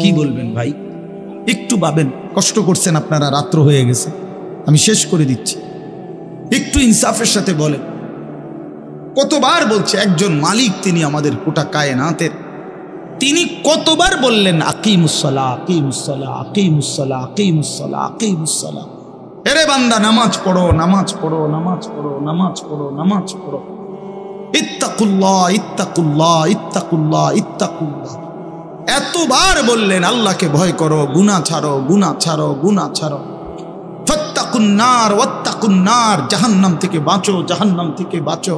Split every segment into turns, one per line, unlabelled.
কি বলবেন ভাই? একটু ভাবেন, কষ্ট করছেন আপনারা, রাত্র হয়ে গেছে, আমি শেষ করে দিচ্ছি। একটু ইনসাফের সাথে বলেন। কতবার বলছে একজন মালিক, তিনি আমাদের গোটা কায়নাতের, তিনি কতবার বললেন আকিমুসসালাহ, আকিমুসসালাহ, আকিমুসসালাহ, আকিমুসসালাহ, আকিমুসসালাহ। এরে বান্দা, নামাজ পড়ো, নামাজ পড়ো, নামাজ পড়ো, নামাজ পড়ো, নামাজ পড়ো। ইত্তাকুল্লাহ, ইত্তাকুল্লাহ, ইত্তাকুল্লাহ, ইত্তাকুল্লাহ। এতবার বললেন আল্লাহকে ভয় করো, গুনাহ ছাড়ো, গুনাহ ছাড়ো, গুনাহ ছাড়ো। ফাত্তাকুন্নার ওয়াত্তাকুন্নার, জাহান্নাম থেকে বাঁচো, জাহান্নাম থেকে বাঁচো।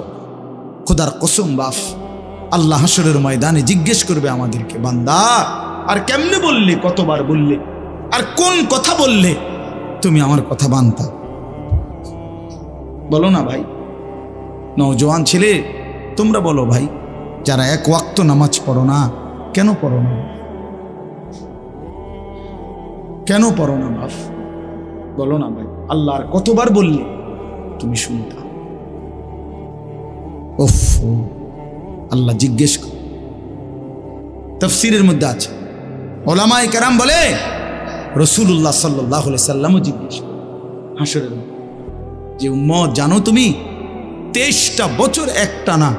খোদার কসম বাপ, আল্লাহ হাসরের ময়দানে জিজ্ঞেস করবে আমাদেরকে, বান্দা আর কেমনে বললে, কতবার বললে, আর কোন কথা বললে তুমি আমার কথা বানতা? বলো না ভাই, নওজোয়ান ছেলে তোমরা বলো ভাই, যারা এক ওয়াক্ত নামাজ পড়ো না, কেন পড়ো না? কেন পড়ো না বাপ? বলো না ভাই, আল্লাহর কতবার বললে তুমি শুনতা? ওফ, আল্লাহ জিজ্ঞেস কর। তাফসীরের মধ্যে আছে, ওলামায়ে কেরাম বলে রাসূলুল্লাহ সাল্লাল্লাহু আলাইহি সাল্লামও জিজ্ঞেস করে হাসরের যে উম্মত, জানো তুমি 23টা বছর একটানা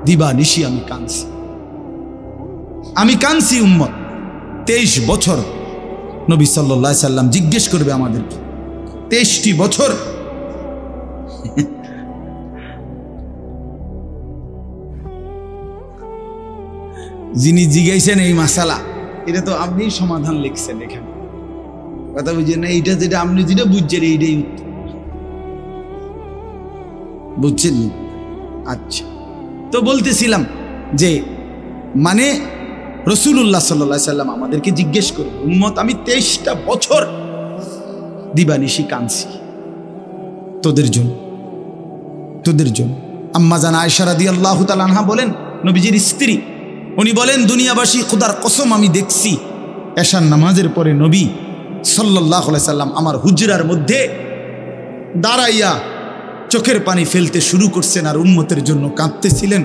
দিবা নিশি আমি কাঁদছি, আমি কাঁদছি উম্মত 23 বছর। নবী সাল্লাল্লাহু আলাইহি সাল্লাম জিজ্ঞেস করবে আমাদেরকে 23টি বছর। যিনি জিজ্ঞাসেন এই মাসালা, এটা তো আপনি সমাধান লিখছেন এখানে, কথা বুঝছেন না? এইটা যেটা আপনি যেটা বুঝছেন এইটাই উত্তর, বুঝছেন? আচ্ছা, তো বলতেছিলাম যে মানে রাসূলুল্লাহ সাল্লাল্লাহু আলাইহি সাল্লাম আমাদেরকে জিজ্ঞেস করে, উম্মত আমি 23টা বছর দিবানিশি কাঁদছি তোদের জন্য, তোদের জন্য। আম্মা জান আয়েশা রাদিয়াল্লাহু তাআলা আনহা বলেন, নবীজির স্ত্রী, উনি বলেন, দুনিয়াবাসী খোদার কসম আমি দেখছি এশার নামাজের পরে নবী সাল্লাল্লাহু আলাইহি সাল্লাম আমার হুজরার মধ্যে দাঁড়াইয়া চোখের পানি ফেলতে শুরু করছেন আর উম্মতের জন্য কাঁদতেছিলেন,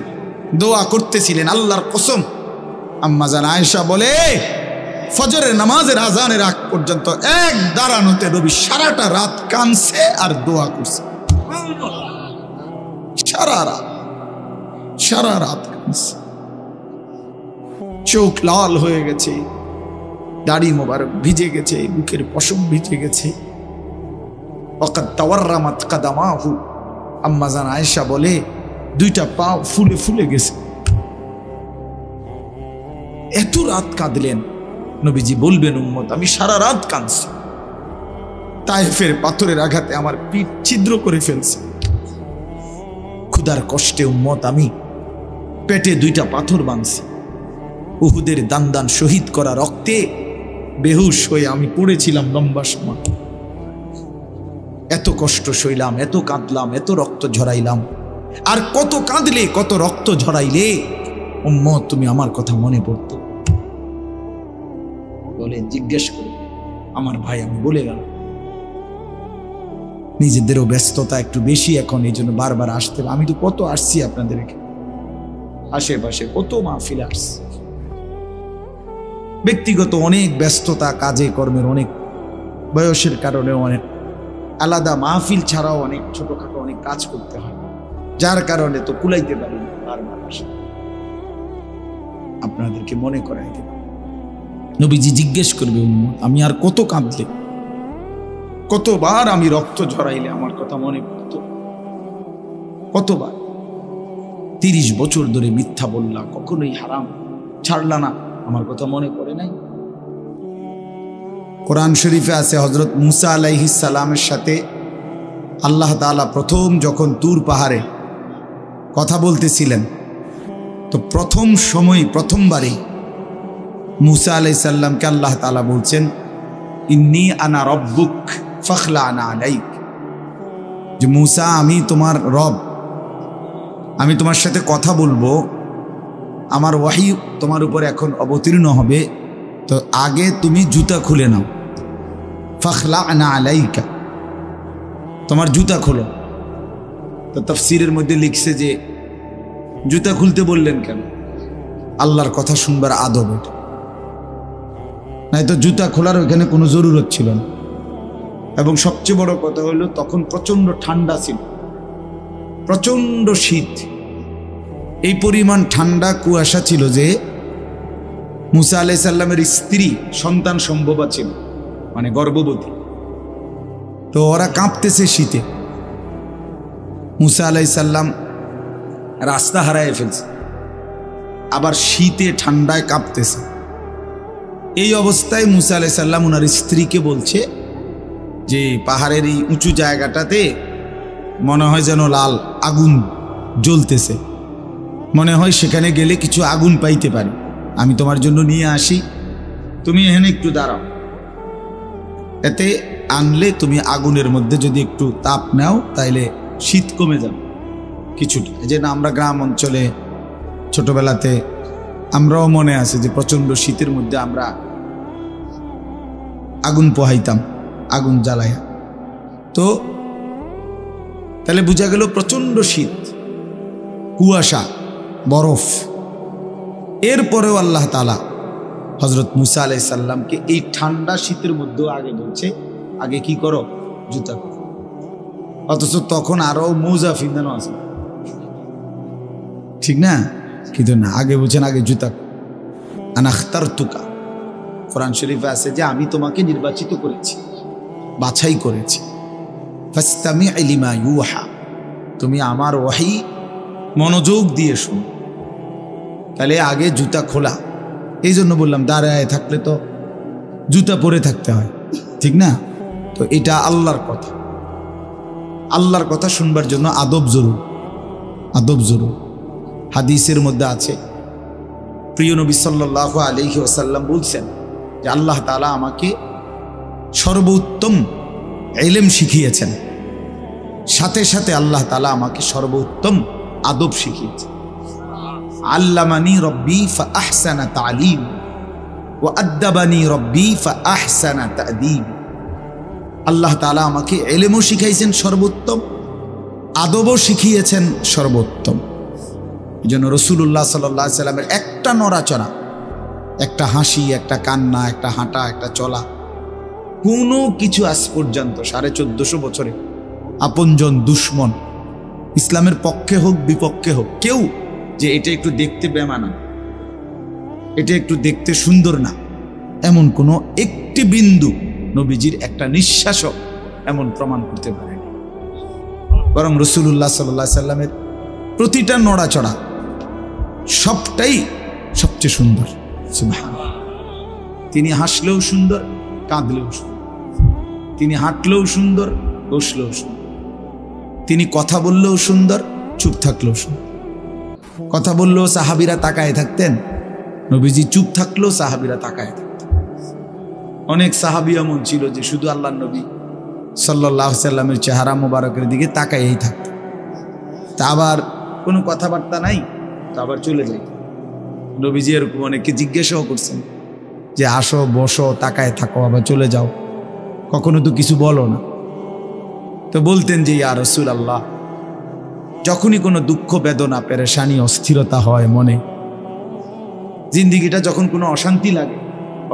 দোয়া করতেছিলেন। আল্লাহর কসম, আম্মা জান আয়েশা বলে, ফজরের নামাজের আজানের আগ পর্যন্ত এক দাঁড়ানোতে নবী সারাটা রাত কাঁদছে আর দোয়া করছে। সারা রাত কাঁদছে, চোখ লাল হয়ে গেছে, দাড়ি মোবারক ভিজে গেছে, বুকের পশম ভিজে গেছে। ওয়াকাদ তাওয়াররামাত কাদামাহু, আম্মা জান আয়েশা বলে দুইটা পা ফুলে ফুলে গেছে। এত রাত কাঁদলেন। নবীজি বলবেন, উম্মত আমি সারা রাত কাঁদছি, তায়েফের পাথরের আঘাতে আমার পিঠ ছিদ্র করে ফেলছে, ক্ষুধার কষ্টে উম্মত আমি পেটে দুইটা পাথর বাঁধছি, উহুদের দান শহীদ করা রক্তে বেহুশ হয়ে আমি পড়েছিলাম লম্বা সময়। এত কষ্ট সইলাম, এত কাঁদলাম, এত রক্ত ঝরাইলাম, আর কত কাঁদলে, কত রক্ত ঝরাইলে উম্মত তুমি আমার কথা মনে পড়তো? বলে জিজ্ঞেস করে আমার ভাই, আমি বলে গেল। নিজেদেরও ব্যস্ততা একটু বেশি এখন, এই জন্য বারবার আসতে, আমি তো কত আসছি আপনাদেরকে, আশেপাশে কত মাহফিল আসছি, ব্যক্তিগত অনেক ব্যস্ততা, কাজে কর্মের অনেক, বয়সের কারণে অনেক আলাদা মাহফিল ছাড়াও অনেক ছোটখাটো অনেক কাজ করতে হয়, যার কারণে তো কুলাইতে পারি না। বারবার আসে, আপনাদেরকে মনে করাই দেব। নবীজি জিজ্ঞেস করবে, উম্মত আমি আর কত কাঁদলে, কতবার আমি রক্ত ঝরাইলে আমার কথা মনে পড়ত, কতবার 30 বছর ধরে মিথ্যা বললা, কখনোই হারাম ছাড়লা না, আমার কথা মনে পড়ে নাই? কোরআন শরীফে আছে, হযরত মুসা আলাইহিস সালামের সাথে আল্লাহ তাআলা প্রথম যখন তুর পাহাড়ে কথা বলতেছিলেন, তো প্রথম সময় প্রথমবারে মুসা আলাইহিস সালামকে আল্লাহ তাআলা বলছেন, ইন্নী আনা রব্বুক ফাখলা'না আলাইক, যে মুসা আমি তোমার রব, আমি তোমার সাথে কথা বলবো, আমার ওয়াহি তোমার উপর এখন অবতীর্ণ হবে, তো আগে তুমি জুতা খুলে নাও। ফাখলা'না আলাইকা, তোমার জুতা খোলো। তো তাফসীরের মধ্যে লিখছে যে জুতা খুলতে বললেন কেন? আল্লাহর কথা শুনবার আদব এটা। নাই তো জুতা খোলার ওইখানে কোনো জরুরত ছিল না। এবং সবচেয়ে বড় কথা হলো তখন প্রচণ্ড ঠান্ডা ছিল, প্রচণ্ড শীত। এই পরিমাণ ঠান্ডা কুয়াশা ছিল যে মুসা আলাইহিস সালামের স্ত্রী সন্তান সম্ভবা ছিল, মানে গর্ভবতী। তো ওরা কাঁপতেছে শীতে। মুসা আলাইহিস সালাম রাস্তা হারায় ফেলছে, আবার শীতে ঠান্ডায় কাঁপতেছে। এই অবস্থায় মুসা আলাইহিস সালাম ওনার স্ত্রীকে বলছে যে পাহাড়ের এই উঁচু জায়গাটাতে মনে হয় যেন লাল আগুন জ্বলতেছে, মনে হয় সেখানে গেলে কিছু আগুন পাইতে পারি, আমি তোমার জন্য নিয়ে আসি, তুমি এখানে একটু দাঁড়াও, এতে আনলে তুমি আগুনের মধ্যে যদি একটু তাপ নাও তাইলে শীত কমে যাবে কিছুটা। এই যে না, আমরা গ্রাম অঞ্চলে ছোটবেলাতে আমরাও মনে আছে যে প্রচণ্ড শীতের মধ্যে আমরা আগুন পোহাইতাম, আগুন জ্বালাইয়া। তো তাহলে বোঝা গেল প্রচণ্ড শীত, কুয়াশা, বরফ। এরপরেও আল্লাহ তাআলা হযরত মুসা আলাইহিস সালামকে এই ঠান্ডা শীতের মধ্যেও আগে বলছে, আগে কি করো, জুতা করো। অথচ তখন আরো মোজা ফিন্দানো আছে, ঠিক না? কিন্তু না, আগে বলছেন আগে জুতা। আনা আখতারতুকা, কোরআন শরীফে আছে যে আমি তোমাকে নির্বাচিত করেছি, বাছাই করেছি। ফাসতামি লিমা ইউহা, তুমি আমার ওয়াহি মনোযোগ দিয়ে শোনো। তাহলে আগে জুতা খোলা। এই জন্য বললাম দাঁড়ায় থাকলে তো জুতা পরে থাকতে হয়, ঠিক না? তো এটা আল্লাহর কথা, আল্লাহর কথা শুনবার জন্য আদব জরুর, আদব জরুর। হাদিসের মধ্যে আছে প্রিয় নবী সাল্লাল্লাহু আলাইহি ওয়াসাল্লাম বলছেন যে আল্লাহ তাআলা আমাকে সর্বোত্তম ইলম শিখিয়েছেন, সাথে সাথে আল্লাহ তাআলা আমাকে সর্বোত্তম আদব শিখিয়েছেন। আল্লামানি রব্বি ফাআহসানা তালিম ওয়া আদ্দাবানি রব্বি ফাআহসানা তা'দীব। আল্লাহ তাআলা আমাকে ইলমও শিখাইছেন সর্বোত্তম, আদবও শিখিয়েছেন সর্বোত্তম। এই জন্য রাসূলুল্লাহ সাল্লাল্লাহু আলাইহি সাল্লামের একটা নড়াচড়া, একটা হাসি, একটা কান্না, একটা হাঁটা, একটা চলা, কোনো কিছু আজ পর্যন্ত 1450 বছরে আপনজন দুশ্মন, ইসলামের পক্ষে হোক বিপক্ষে হোক, কেউ যে এটা একটু দেখতে বেমানা, এটা একটু দেখতে সুন্দর না, এমন কোনো একটি বিন্দু নবীজির একটা নিঃশ্বাসও এমন প্রমাণ করতে পারে না। বরং রাসূলুল্লাহ সাল্লাল্লাহু আলাইহি সাল্লামের প্রতিটা নড়াচড়া সবটাই সবচেয়ে সুন্দর। সুবহানাল্লাহ। তিনি হাসলেও সুন্দর, কাঁদলেও সুন্দর, তিনি হাঁটলেও সুন্দর, বসলেও সুন্দর, তিনি কথা বললেও সুন্দর, চুপ থাকলেও সুন্দর। কথা বললেও সাহাবীরা তাকায় থাকতেন, নবীজি চুপ থাকলেও সাহাবীরা তাকায় থাকতেন। অনেক সাহাবী এমন ছিল যে শুধু আল্লাহর নবী সাল্লাল্লাহু আলাইহি সাল্লামের চেহারা মোবারকের দিকে তাকায়ই থাকতেন, তা আবার কোনো কথাবার্তা নাই, তা আবার চলে যায়। নবীজি এরকম অনেককে জিজ্ঞাসাও করছেন যে আসো, বসো, তাকায় থাকো, আবার চলে যাও, কখনো তো কিছু বলো না। তো বলতেন যে ইয়া রাসূলুল্লাহ, যখনই কোনো দুঃখ, বেদনা, পেরেশানি, অস্থিরতা হয় মনে, জিন্দিগিটা যখন কোনো অশান্তি লাগে,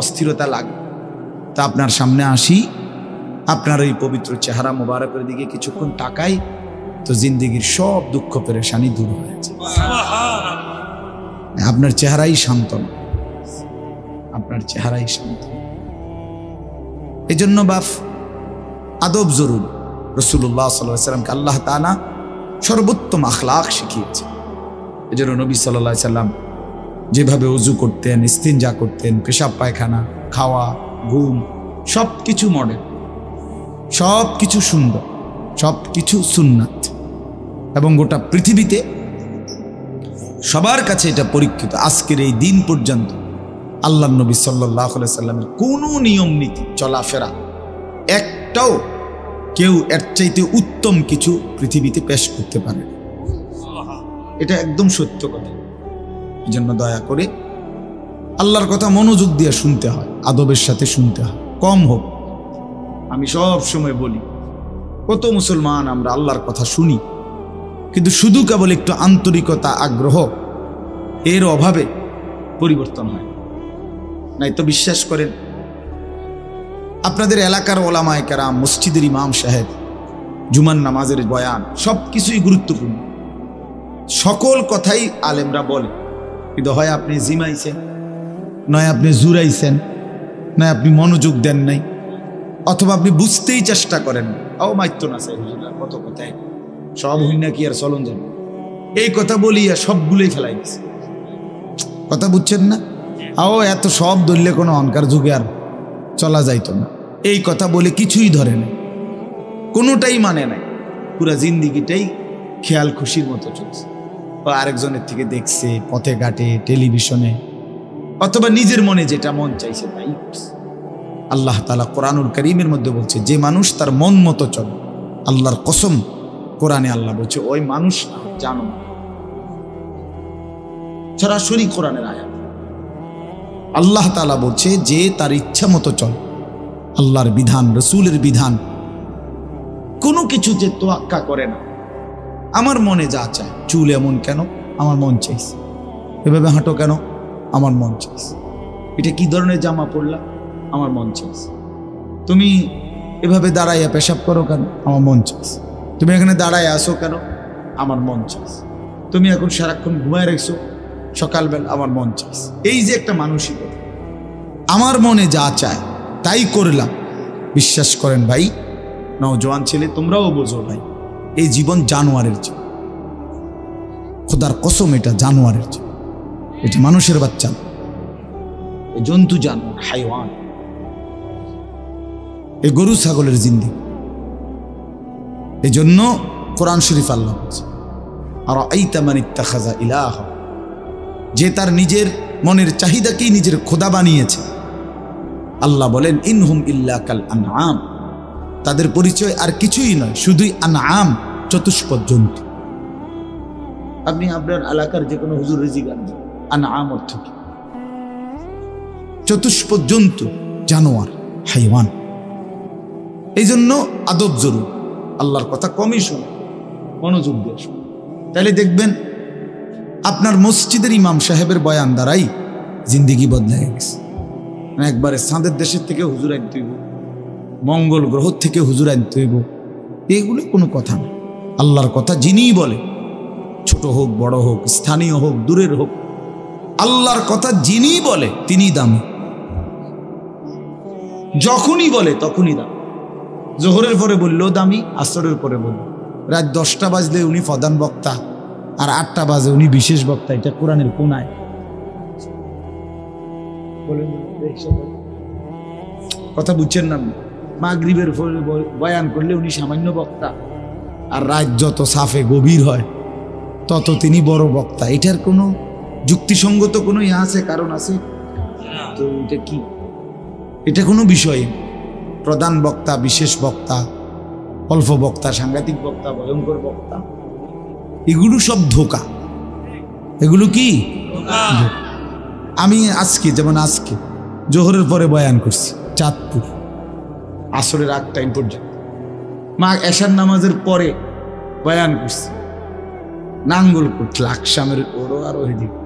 অস্থিরতা লাগে, তা আপনার সামনে আসি, আপনার এই পবিত্র চেহারা মোবারকের দিকে কিছুক্ষণ তাকাই, তো জিন্দিগির সব দুঃখ পেরেশানি দূর হয়েছে। আপনার চেহারাই শান্তনা, আপনার চেহারাই শান্ত। এই জন্য বাপ আদব জরুরি। রাসূলুল্লাহ সাল্লাল্লাহু আলাইহি সাল্লামকে আল্লাহ তাআলা সর্বোত্তম আখলাক শিখিয়েছে। এই জন্য নবী সাল্লাল্লাহু আলাইহি সাল্লাম যেভাবে ওযু করতেন, ইস্তিনজা করতেন, পেশাব পায়খানা, খাওয়া, ঘুম, সব কিছু মডেল, সব কিছু সুন্দর, সব কিছু সুন্নাত। এবং গোটা পৃথিবীতে সবার কাছে এটা পরীক্ষিত। আজকের এই দিন পর্যন্ত আল্লাহর নবী সাল্লাল্লাহু আলাইহি সাল্লামের কোনো নিয়ম নীতি, চলাফেরা একটাও কেউ এর চাইতে উত্তম কিছু পৃথিবীতে পেশ করতে পারে। এটা একদম সত্য কথা। এই জন্য দয়া করে আল্লাহর কথা মনোযোগ দিয়ে শুনতে হয়, আদবের সাথে শুনতে হয়, কম হোক। আমি সব সময় বলি, কত মুসলমান আমরা আল্লাহর কথা শুনি, কিন্তু শুধু কেবল একটু আন্তরিকতা, আগ্রহ, এর অভাবে পরিবর্তন হয় নাই। তো বিশ্বাস করেন, আপনাদের এলাকার ওলামায়ে কেরাম, মসজিদের ইমাম সাহেব, জুমার নামাজের বয়ান সব কিছুই গুরুত্বপূর্ণ, সকল কথাই আলেমরা বলে। কিন্তু হয় আপনি জিমাইছেন, নয় আপনি জুরাইছেন, নয় আপনি মনোযোগ দেন নাই, অথবা আপনি বুঝতেই চেষ্টা করেন না। ও মাইত্য না চাই হুজুরা, কত কথায় সব হই না কি আর চলন যাবে, এই কথা বলিয়া সবগুলোই ফেলাই গেছে। কথা বুঝছেন না? আও এত সব ধরলে কোনো অহংকার যুগে আর চলা যাইতো না। এই কথা বলে কিছুই ধরে নাই, কোনোটাই মানে নাই, পুরা জিন্দিগিটাই খেয়াল খুশির মতো চলছে। ও আরেকজনের থেকে দেখছে পথে ঘাটে, টেলিভিশনে, অথবা নিজের মনে যেটা মন চাইছে তাই করছে। আল্লাহ তাআলা কোরআনুল কারীমের মধ্যে বলছে, যে মানুষ তার মন মতো চলে, আল্লাহর কসম, কোরআনে আল্লাহ বলছে ওই মানুষ জানো, সরাসরি কোরআনের আয়াত। আল্লাহ তাআলা বলছে যে তার ইচ্ছা মতো চলে, আল্লাহর বিধান, রসুলের বিধান, কোনো কিছু যে তোয়াক্কা করে না। আমার মনে যা চায়, চুল এমন কেন, আমার মন চাইছে, এভাবে হাঁটো কেন, আমার মন চাইছে, এটা কি ধরনের জামা পরলা, আমার মন চাইছে, তুমি এভাবে দাঁড়াইয়া পেশাব করো কেন, আমার মন চাইছে, তুমি এখানে দাঁড়াইয়া আসো কেন, আমার মন চাইছে, তুমি এখন সারাক্ষণ ঘুমায় রেখছো সকালবেলা, আমার মন চাইছে। এই যে একটা মানসিকতা, আমার মনে যা চায় তাই করলাম। বিশ্বাস করেন ভাই, নওজোয়ান ছেলে তোমরাও বোঝো ভাই, এই জীবন জানোয়ারের জীবন, খোদার কসম, এটা জানোয়ারের জীবন, এটা মানুষের বাচ্চা না, এই জন্তু জানোয়ার, হাইওয়ান, এই গরু ছাগলের জিন্দেগি। এই জন্য কোরআন শরীফ আল্লাহ বলছে, আর আইতা মান ইত্তাখাযা ইলাহ, যে তার নিজের মনের চাহিদাকেই নিজের খোদা বানিয়েছে। আল্লাহ বলেন ইনহুম ইল্লা কাল আনআম, তাদের পরিচয় আর কিছুই নয়, শুধুই আনআম, চতুষ্পদ জন্তু। আপনি আপনার এলাকার যে কোনো হুজুর রেজি গান, আনআম অর্থ কি? চতুষ্পদ জন্তু, জানোয়ার, হাইওয়ান। এই জন্য আদব জরুর, আল্লাহর কথা কমই শোনো, মনোযোগ দিয়ে শোনো, তাহলে দেখবেন আপনার মসজিদের ইমাম সাহেবের বয়ান দ্বারাই জিন্দিগি বদলে গেছে। একবারে চাঁদের দেশের থেকে হুজুর আনতে হইব, মঙ্গল গ্রহ থেকে হুজুর আনতে হইব, এগুলো কোনো কথা না। আল্লাহর কথা যিনিই বলে, ছোট হোক বড় হোক, স্থানীয় হোক দূরের হোক, আল্লাহর কথা যিনিই বলে তিনি দামি, যখনই বলে তখনই দামি। জোহরের পরে বললেও দামি, আসরের পরে বলল, রাত 10টা বাজলে উনি প্রধান বক্তা, আর 8টা বাজে উনি বিশেষ বক্তা। এটা কোরআনের কোন আয়াত? কথা বুঝছেন না? মাগরিবের বয়ান করলে উনি সামান্য বক্তা, আর রাত যত সাফে গভীর হয় তত তিনি বড় বক্তা। এটার কোনো যুক্তিসঙ্গত কোনো ইয়া আছে, কারণ আছে? তো এটা কি? এটা কোনো বিষয়, প্রধান বক্তা, বিশেষ বক্তা, অল্প বক্তা, সাংঘাতিক বক্তা, ভয়ঙ্কর বক্তা, এগুলো সব ধোঁকা। এগুলো কি? আমি আজকে, যেমন আজকে জোহরের পরে বয়ান করছি চাঁদপুর, আসরের 8 টাইম পর্যন্ত, এশার নামাজের পরে বয়ান করছি নাঙ্গলকোট, লাকসামের ওরও আর ওইদিকে।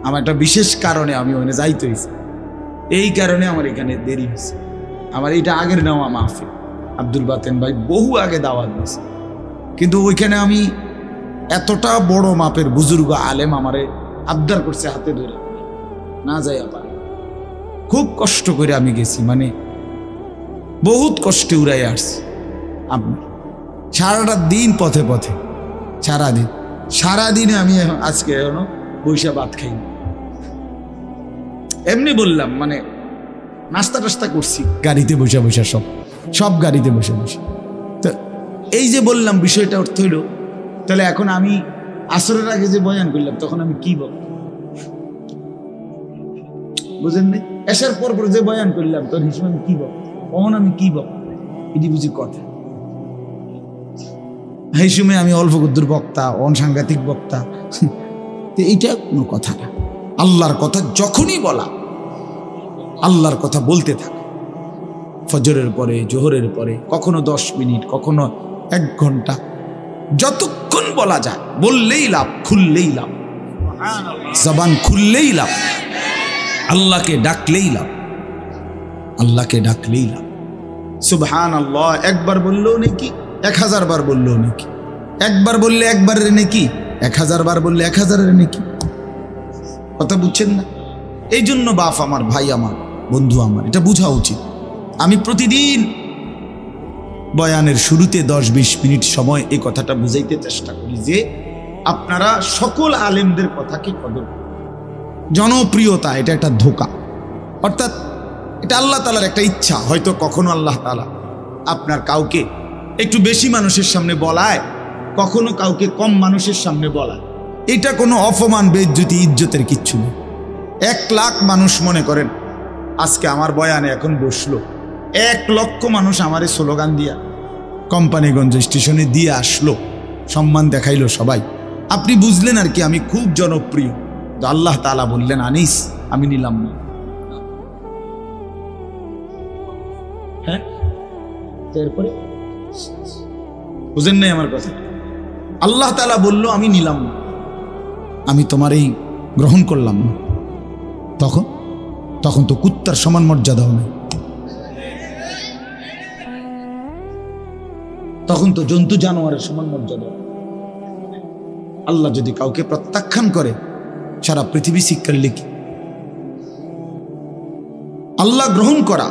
আমার একটা বিশেষ কারণে আমি ওখানে যাইতে হয়েছি, এই কারণে আমার এখানে দেরি হয়েছে। আমার এটা আগের নেওয়া মাহফিল, আব্দুল বাতেন ভাই বহু আগে দাওয়াত দিয়েছে, কিন্তু ওইখানে আমি এতটা বড় মাপের বুজুর্গ আলেম আমারে আবদার করছে হাতে ধরে, না যাইয়া পারে, খুব কষ্ট করে আমি গেছি, মানে বহুত কষ্টে উড়াই আসছি। আপনি সারাটা দিন পথে পথে, সারাদিনে আমি আজকে এখনো বৈশা ভাত খাইনি। এমনি বললাম, মানে নাস্তা টাস্তা করছি গাড়িতে বসে বসে, সব গাড়িতে বসে বসে। তো এই যে বললাম বিষয়টা অর্থ হইল, তাহলে এখন আমি আসরের আগে যে বয়ান করলাম তখন আমি কি বল, বুঝেন নাই? এসার পর যে বয়ান করলাম তোর হিসেবে আমি কি বল, কখন আমি কি বল, এটি বুঝি কথা। এই সময় আমি অল্প গুদ্দুর বক্তা, অনসাংঘাতিক বক্তা, এইটা কোনো কথা না। আল্লাহর কথা যখনই বলা, আল্লাহর কথা বলতে থাকা, ফজরের পরে, জোহরের পরে, কখনো 10 মিনিট, কখনো 1 ঘন্টা, যতক্ষণ বলা যায় বললেই লাভ, খুললেই লাভ, জবান খুললেই লাভ, আল্লাহকে ডাকলেই লাভ, আল্লাহকে ডাকলেই লাভ। সুবহানাল্লাহ, একবার বললেও নেকি, 1000 বার বললেও নেকি, একবার বললে একবারের নেকি, 1000 বার বললে 1000-এর নেকি। কথা বুঝছেন না? এই জন্য বাপ আমার, ভাই আমার, বন্ধু আমার, এটা বোঝা উচিত। আমি প্রতিদিন বয়ানের শুরুতে 10-20 মিনিট সময় এই কথাটা বুঝাইতে চেষ্টা করি যে আপনারা সকল আলেমদের কথাকে কদর। জনপ্রিয়তা এটা একটা ধোঁকা, অর্থাৎ এটা আল্লাহ তাআলার একটা ইচ্ছা। হয়তো কখনো আল্লাহ তাআলা আপনার কাউকে একটু বেশি মানুষের সামনে বলায়, কখনো কাউকে কম মানুষের সামনে বলায়। এটা কোনো অপমান, বেইজ্জতি, ইজ্জতের কিচ্ছু নেই। 1 লাখ মানুষ মনে করেন আজকে আমার বয়ানে এখন বসলো, 1 লক্ষ মানুষ আমারে স্লোগান দিয়া কোম্পানিগঞ্জ স্টেশনে দিয়ে আসলো, সম্মান দেখাইলো সবাই। আপনি বুঝলেন আর কি আমি খুব জনপ্রিয়। তো আল্লাহ তাআলা বললেন আনিস আমি নিলাম না। হ্যাঁ, এরপরে বুঝেন নাই আমার কথা? আল্লাহ তাআলা বলল আমি নিলাম না, আমি তোমার এই গ্রহণ করলাম না। তখন তো কুত্তার সমান মর্যাদাও নেই, তখন তো জন্তু জানোয়ারের সমান মর্যাদা। আল্লাহ যদি কাউকে প্রত্যাখ্যান করে সারা পৃথিবী শিক্ষার লিখি। আল্লাহ গ্রহণ করা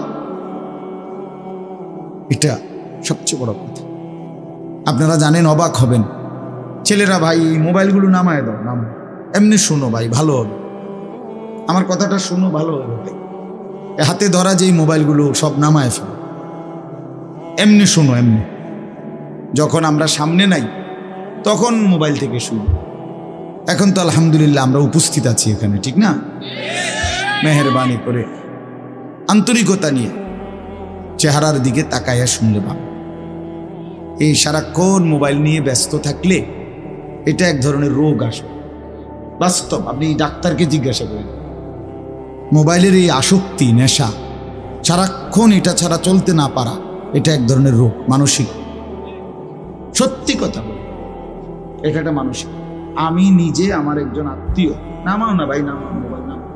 এটা সবচেয়ে বড় কথা। আপনারা জানেন, অবাক হবেন, ছেলেরা ভাই মোবাইলগুলো নামায় দাও, নাম এমনি শোনো ভাই, ভালো হবে, আমার কথাটা শোনো, ভালো হবে ভাই। হাতে ধরা যেই মোবাইলগুলো সব নামায় ফেলো, এমনি শোনো, এমনি। যখন আমরা সামনে নাই তখন মোবাইল থেকে শুনি। এখন তো আলহামদুলিল্লাহ আমরা উপস্থিত আছি এখানে, ঠিক না? মেহেরবানি করে আন্তরিকতা নিয়ে চেহারার দিকে তাকাইয়া শুনলে পাবে। এই সারাক্ষণ মোবাইল নিয়ে ব্যস্ত থাকলে এটা এক ধরনের রোগ আসে, বাস্তব। আপনি ডাক্তারকে জিজ্ঞাসা করেন, মোবাইলের এই আসক্তি, নেশা, সারাক্ষণ এটা ছাড়া চলতে না পারা, এটা এক ধরনের রোগ, মানসিক। সত্যি কথা বল, এটা একটা মানসিক। আমি নিজে আমার একজন আত্মীয়, নামাও না ভাই, নামাও মোবাইল, নামাও।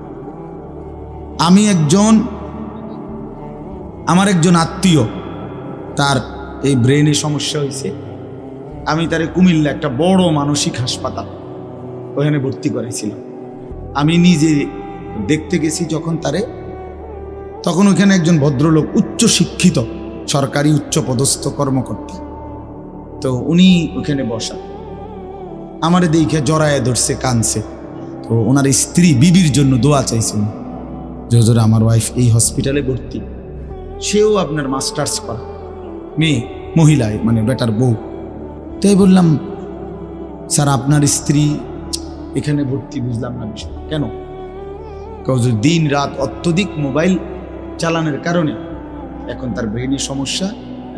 আমার একজন আত্মীয়, তার এই ব্রেনে সমস্যা হয়েছে। আমি তারে কুমিল্লা একটা বড় মানসিক হাসপাতাল, ওখানে ভর্তি করেছিলাম। আমি নিজে দেখতে গেছি যখন তারে, তখন ওখানে একজন ভদ্রলোক, উচ্চ শিক্ষিত, সরকারি উচ্চ পদস্থ কর্মকর্তা, তো উনি ওখানে বসা। আমারে দেখে জড়ায় ধরছে, কানছে। তো ওনার স্ত্রী বিবির জন্য দোয়া চাইছেন যে হুজুর আমার ওয়াইফ এই হসপিটালে ভর্তি, সেও আপনার মাস্টার্স করা মেয়ে, মহিলায় মানে বেটার বউ। তাই বললাম স্যার আপনার স্ত্রী এখানে ভর্তি, বুঝলাম না বিষয় কেন? দিন রাত অত্যধিক মোবাইল চালানোর কারণে এখন তার ব্রেনের সমস্যা,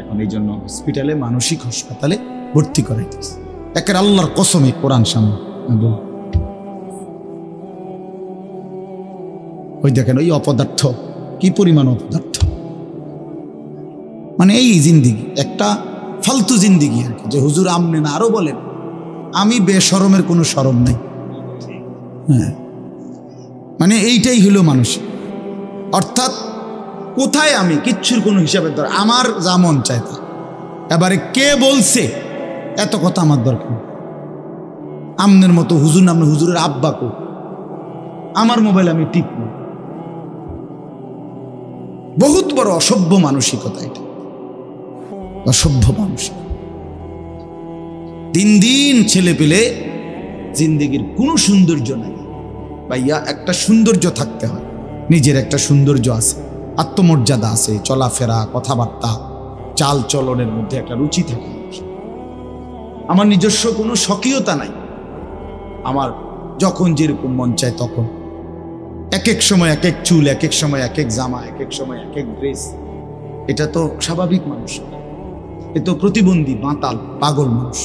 এখন এই জন্য হসপিটালে, মানসিক হাসপাতালে ভর্তি করাইতেছে। একের আল্লাহর কসমে, কোরআন সামনে। ওই দেখেন ওই অপদার্থ, কি পরিমাণ অপদার্থ, মানে এই জিন্দিগি একটা ফালতু জিন্দিগি আর কি। যে হুজুর আমনে না, আরো বলেন আমি বেশরমের কোনো শরম নাই। হ্যাঁ, মানে এইটাই হলো মানুষ। অর্থাৎ কোথায় আমি কিচ্ছুর কোনো হিসাবের দরকার, আমার যা মন চায় তা। এবারে কে বলছে এত কথা আমার দরকার। আমনের মতো হুজুর নামে হুজুরের আব্বা কো, আমার মোবাইল আমি টিপব। বহুত বড় অসভ্য মানসিকতা এটা, অসভ্য মানসিকতা। দিন দিন ছেলে পেলে জিন্দেগির কোনো সৌন্দর্য নাই ভাইয়া। একটা সৌন্দর্য থাকতে হয়, নিজের একটা সৌন্দর্য আছে, আত্মমর্যাদা আছে, চলাফেরা, কথাবার্তা, চাল চলনের মধ্যে একটা রুচি থাকে। আমার নিজস্ব কোনো স্বকীয়তা নাই, আমার যখন যেরকম মন চায় তখন, এক এক সময় এক এক চুল, এক এক সময় এক এক জামা, এক এক সময় এক এক ড্রেস। এটা তো স্বাভাবিক মানুষ, এ তো প্রতিবন্ধী, মাতাল, পাগল মানুষ,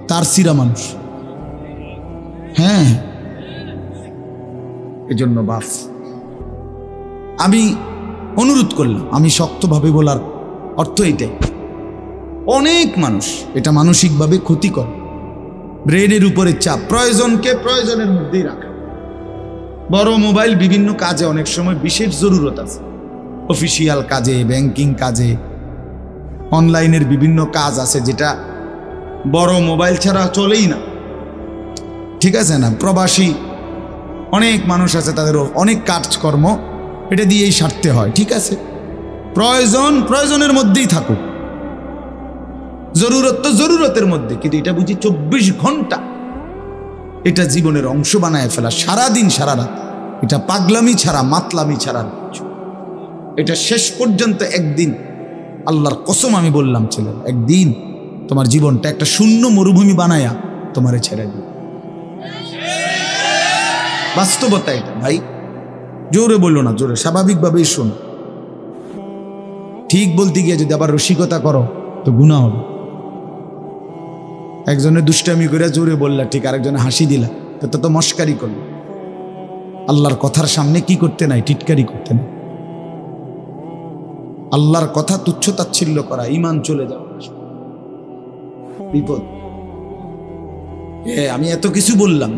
তার সিরা মানুষ। হ্যাঁ, এজন্য বাপ আমি অনুরোধ করলাম, আমি শক্তভাবে বলার অর্থ এটাই, অনেক মানুষ এটা মানসিকভাবে ক্ষতিকর। ব্রেনের উপরে চাপ, প্রয়োজনকে প্রয়োজনের মধ্যেই রাখা। বড় মোবাইল বিভিন্ন কাজে অনেক সময় বিশেষ জরুরত আছে, অফিসিয়াল কাজে, ব্যাংকিং কাজে, অনলাইনের বিভিন্ন কাজ আছে যেটা বড় মোবাইল ছাড়া চলেই না, ঠিক আছে না? প্রবাসী অনেক মানুষ আছে, তাদেরও অনেক কাজকর্ম এটা দিয়েই সারতে হয়, ঠিক আছে? প্রয়োজনের মধ্যেই থাকুক, জরুরত তো জরুরতের মধ্যে, কিন্তু এটা বুঝি 24 ঘন্টা এটা জীবনের অংশ বানায় ফেলা, সারাদিন সারা রাত, এটা পাগলামি ছাড়া মাতলামি ছাড়া কিছু। এটা শেষ পর্যন্ত একদিন, আল্লাহর কসম আমি বললাম ছেলে, একদিন তোমার জীবনটা একটা শূন্য মরুভূমি বানায়া তোমারে ছেড়ে দিবে। বাস্তবতা এটা ভাই, জোরে বললো না, জোরে স্বাভাবিকভাবেই শোনো। ঠিক বলতে গিয়ে যদি আবার রসিকতা করো তো গুনাহ হবে। একজনের দুষ্টামি করে জোরে বললা ঠিক, আরেকজনে হাসি দিলা, তো মস্কারি করলো। আল্লাহর কথার সামনে কি করতে নাই? টিটকারি করতে নাই। আল্লাহর কথা তুচ্ছ তাচ্ছিল্য করা, ঈমান চলে যাওয়া বিপদ। আমি এত কিছু বললাম,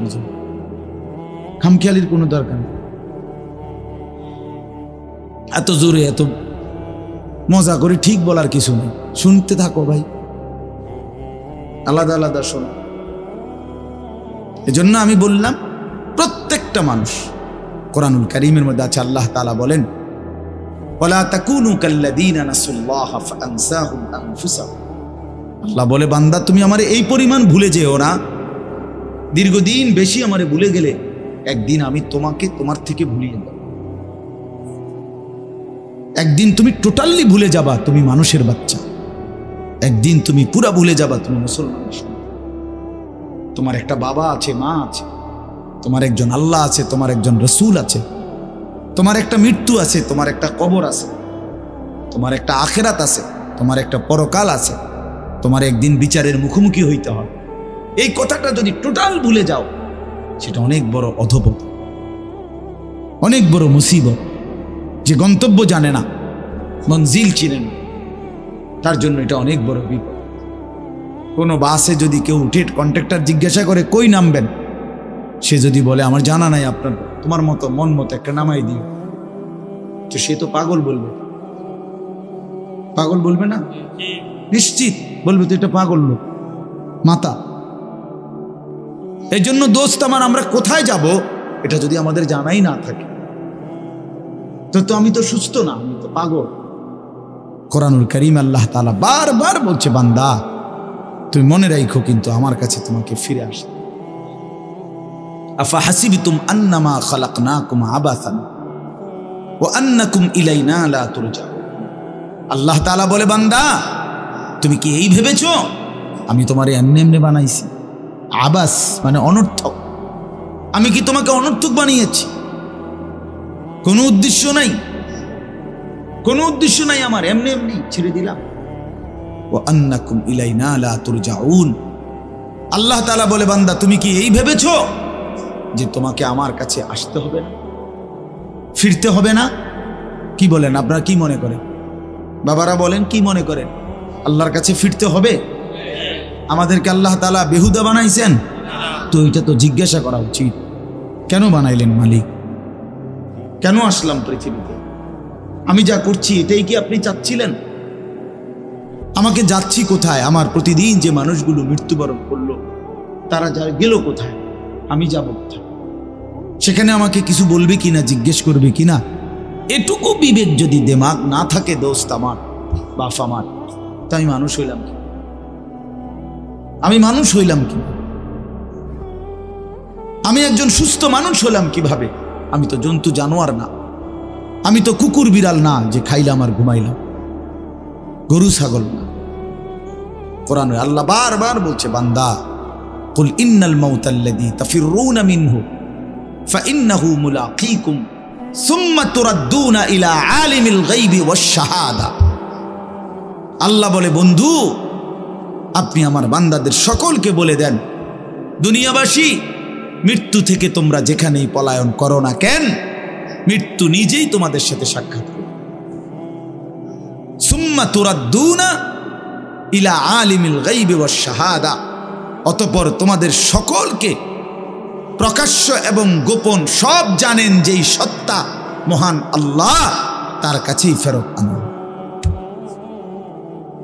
খামখেয়ালির কোনো দরকার নেই। এত জোরে এত মজা করে ঠিক বলার কিছু নেই, শুনতে থাকো ভাই, আলাদা আলাদা শোনো। এজন্য আমি বললাম প্রত্যেকটা মানুষ, কোরআনুল কারীমের মধ্যে আছে, আল্লাহ তাআলা বলেন ওয়ালা তাকুনু কাল্লাযীনা নাসুল্লাহ ফাআনসাহুম আনফুসাহুম। আল্লাহ বলে বান্দা তুমি আমারে এই পরিমাণ ভুলে যেও না, দীর্ঘদিন বেশি আমারে ভুলে গেলে একদিন আমি তোমাকে তোমার থেকে ভুলিয়ে দেব। একদিন তুমি টোটালি ভুলে যাবা তুমি মানুষের বাচ্চা, একদিন তুমি পুরা ভুলে যাবা তুমি মুসলমান। তোমার একটা বাবা আছে, মা আছে, তোমার একজন আল্লাহ আছে, তোমার একজন রসুল আছে, তোমার একটা মৃত্যু আছে, তোমার একটা কবর আছে, তোমার একটা আখেরাত আছে, তোমার একটা পরকাল আছে, তোমার একদিন বিচারের মুখোমুখি হইতে হয়। এই কথাটা যদি টোটাল ভুলে যাও সেটা অনেক বড় অধপতন, অনেক বড় মুসিবত। যে গন্তব্য জানে না, মঞ্জিল চিনে না, তার জন্য এটা অনেক বড় বিপদ। কোনো বাসে যদি কেউ উঠে কন্ট্রাক্টর জিজ্ঞাসা করে কই নামবেন, সে যদি বলে আমার জানা নাই, আপনার তোমার মতো মন মতো একটা নামাই দিও, তো সে তো পাগল বলবে। পাগল বলবে না? নিশ্চিত বলবে তো এটা পাগল লোক, মাতা। এই জন্য দোস্ত আমার, আমরা কোথায় যাব এটা যদি আমাদের জানাই না থাকে তো আমি তো সুস্থ না, আমি তো পাগল। কোরআনুল কারীম আল্লাহ তাআলা বারবার বলছে বান্দা তুমি মনে রাখো কিন্তু আমার কাছে তোমাকে ফিরে আসতে। আফা হাসিবতুম আন্নামা খালাকনাকুম আবাসান ওয়া আন্নাকুম ইলাইনা লা তুরজাউন। আল্লাহ তাআলা বলে বান্দা তুমি কি এই ভেবেছো আমি তোমারে এমনি এমনি বানাইছি? আবাস মানে অনর্থক। আমি কি তোমাকে অনর্থক বানিয়েছি? কোনো উদ্দেশ্য নাই, কোনো উদ্দেশ্য নাই আমার, এমনি এমনি ছেড়ে দিলাম। ওয়া আন্নাকুম ইলাইনা লা তুরজাউন। আল্লাহ তাআলা বলে বান্দা তুমি কি এই ভেবেছো যে তোমাকে আমার কাছে আসতে হবে না, ফিরতে হবে না? কি বলেন আপনারা, কি মনে করেন? বাবারা বলেন কি মনে করেন? আল্লাহর কাছে ফিরতে হবে? আমাদেরকে আল্লাহ তাআলা বেহুদা বানাইছেন? তো এটা তো জিজ্ঞাসা করা উচিত, কেন বানাইলেন মালিক? কেন আসলাম পৃথিবীতে? আমি যা করছি এটাই কি আপনি চাচ্ছিলেন? আমাকে যাচ্ছি কোথায়? আমার প্রতিদিন যে মানুষগুলো মৃত্যুবরণ করলো তারা যা গেল কোথায়? আমি যাব কোথায়? সেখানে আমাকে কিছু বলবে কিনা, জিজ্ঞেস করবে কিনা? এটুকু বিবেক যদি দিমাগ না থাকে দোস্ত আমার, বাপ আমার, তো আমি মানুষ হইলাম কি? আমি মানুষ হইলাম কি? আমি একজন সুস্থ মানুষ হলাম কিভাবে? আমি তো জন্তু জানোয়ার না, আমি তো কুকুর বিড়াল না যে খাইলাম আর ঘুমাইলাম, গরু ছাগল না। কোরআনে আল্লাহ বারবার বলছে বান্দা কুল ইন্নাল মাউতাল্লাযী তাফিররুনা মিনহু ফাইন্নাহু মুলাকীকুম সুম্মা তুরাদ্দুনা ইলা আলিমিল গায়বি ওয়াশ শাহাদা। আল্লাহ বলে বন্ধু আপনি আমার বান্দাদের সকলকে বলে দেন দুনিয়াবাসী মৃত্যু থেকে তোমরা যেখানেই পলায়ন করো না কেন, মৃত্যু নিজেই তোমাদের সাথে সাক্ষাৎ করবে। সুম্মা তুরাদ্দুনা ইলা আলিমিল গায়বি ওয়াশ শাহাদা, অতঃপর তোমাদের সকলকে প্রকাশ্য এবং গোপন সব জানেন যেই সত্তা মহান আল্লাহ, তার কাছেই ফেরত আনো।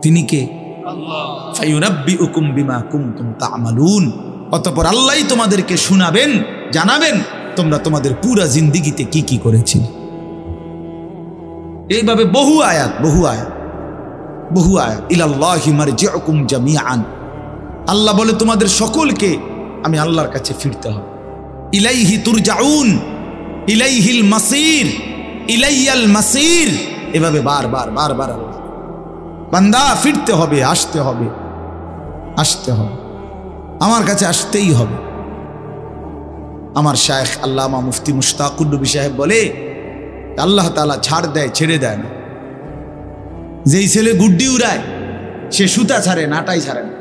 তিনি কে? ফায়ুনাব্বিউকুম বিমা কুনতুম তা'মালুন। অতঃপর আল্লাহই তোমাদেরকে শোনাবেন, জানাবেন তোমরা তোমাদের পুরা জিন্দেগিতে কি কি করেছিলে। এইভাবে বহু আয়াত ইলাল্লাহি মারজিউকুম জামিআন। আল্লাহ বলে তোমাদের সকলকে আমি আল্লাহর কাছে ফিরতে হবে। ইলাইহি তুরজাউন, ইলাইহিল মাসির, ইলাইয়াল মাসির। এভাবে বারবার আল্লাহ বান্দা ফিরতে হবে, আসতে হবে, আমার কাছে আসতেই হবে। আমার শায়েখ আল্লামা মুফতি মুশতাকুর নবী সাহেব বলে আল্লাহ তাআলা ছাড় দেয়, ছেড়ে দেয় না। যেই ছেলে গুড্ডি উড়ায় সে সুতা ছাড়ে, নাটাই ছাড়ে না।